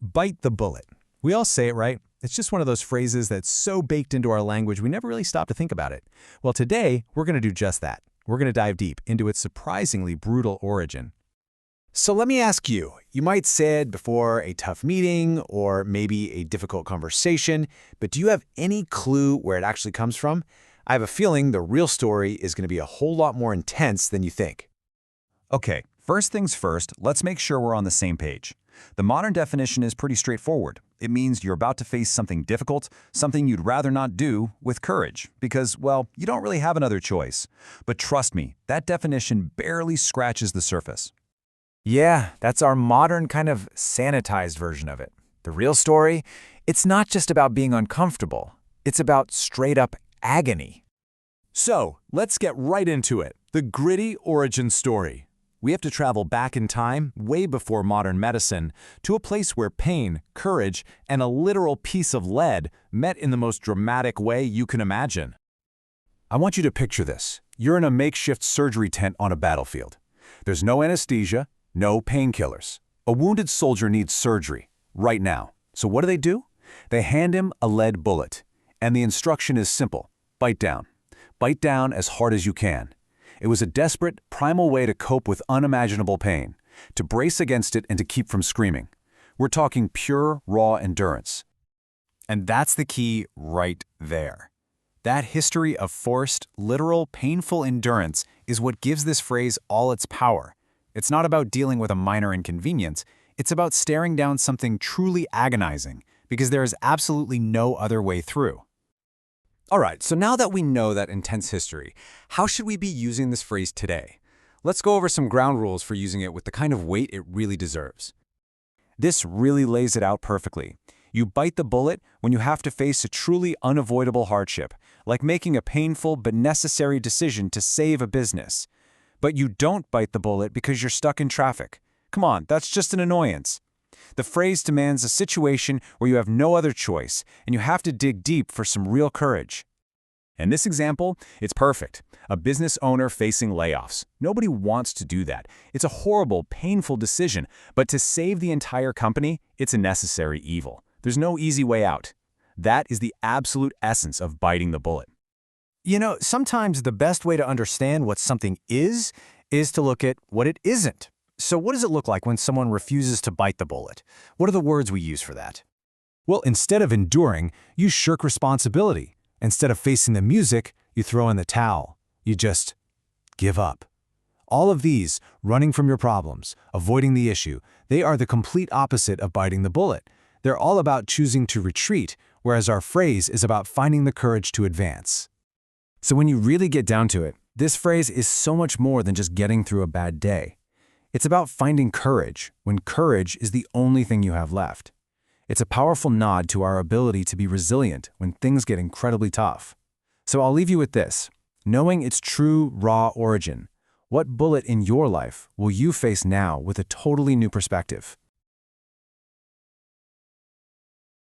Bite the bullet. We all say it, right? It's just one of those phrases that's so baked into our language we never really stop to think about it. Well, today, we're going to do just that. We're going to dive deep into its surprisingly brutal origin. So let me ask you, you might say it before a tough meeting or maybe a difficult conversation, but do you have any clue where it actually comes from? I have a feeling the real story is going to be a whole lot more intense than you think. Okay, first things first, let's make sure we're on the same page. The modern definition is pretty straightforward. It means you're about to face something difficult, something you'd rather not do, with courage, because, well, you don't really have another choice. But trust me, that definition barely scratches the surface. Yeah, that's our modern kind of sanitized version of it. The real story, it's not just about being uncomfortable. It's about straight-up agony. So, let's get right into it. The gritty origin story. We have to travel back in time, way before modern medicine, to a place where pain, courage, and a literal piece of lead met in the most dramatic way you can imagine. I want you to picture this. You're in a makeshift surgery tent on a battlefield. There's no anesthesia, no painkillers. A wounded soldier needs surgery, right now. So what do? They hand him a lead bullet, and the instruction is simple. Bite down. Bite down as hard as you can. It was a desperate, primal way to cope with unimaginable pain, to brace against it and to keep from screaming. We're talking pure, raw endurance. And that's the key right there. That history of forced, literal, painful endurance is what gives this phrase all its power. It's not about dealing with a minor inconvenience, it's about staring down something truly agonizing, because there is absolutely no other way through. All right, so now that we know that intense history, how should we be using this phrase today? Let's go over some ground rules for using it with the kind of weight it really deserves. This really lays it out perfectly. You bite the bullet when you have to face a truly unavoidable hardship, like making a painful but necessary decision to save a business. But you don't bite the bullet because you're stuck in traffic. Come on, that's just an annoyance. The phrase demands a situation where you have no other choice, and you have to dig deep for some real courage. In this example, it's perfect. A business owner facing layoffs. Nobody wants to do that. It's a horrible, painful decision, but to save the entire company, it's a necessary evil. There's no easy way out. That is the absolute essence of biting the bullet. You know, sometimes the best way to understand what something is to look at what it isn't. So what does it look like when someone refuses to bite the bullet? What are the words we use for that? Well, instead of enduring, you shirk responsibility. Instead of facing the music, you throw in the towel. You just give up. All of these, running from your problems, avoiding the issue, they are the complete opposite of biting the bullet. They're all about choosing to retreat, whereas our phrase is about finding the courage to advance. So when you really get down to it, this phrase is so much more than just getting through a bad day. It's about finding courage when courage is the only thing you have left. It's a powerful nod to our ability to be resilient when things get incredibly tough. So I'll leave you with this. Knowing its true, raw origin, what bullet in your life will you face now with a totally new perspective?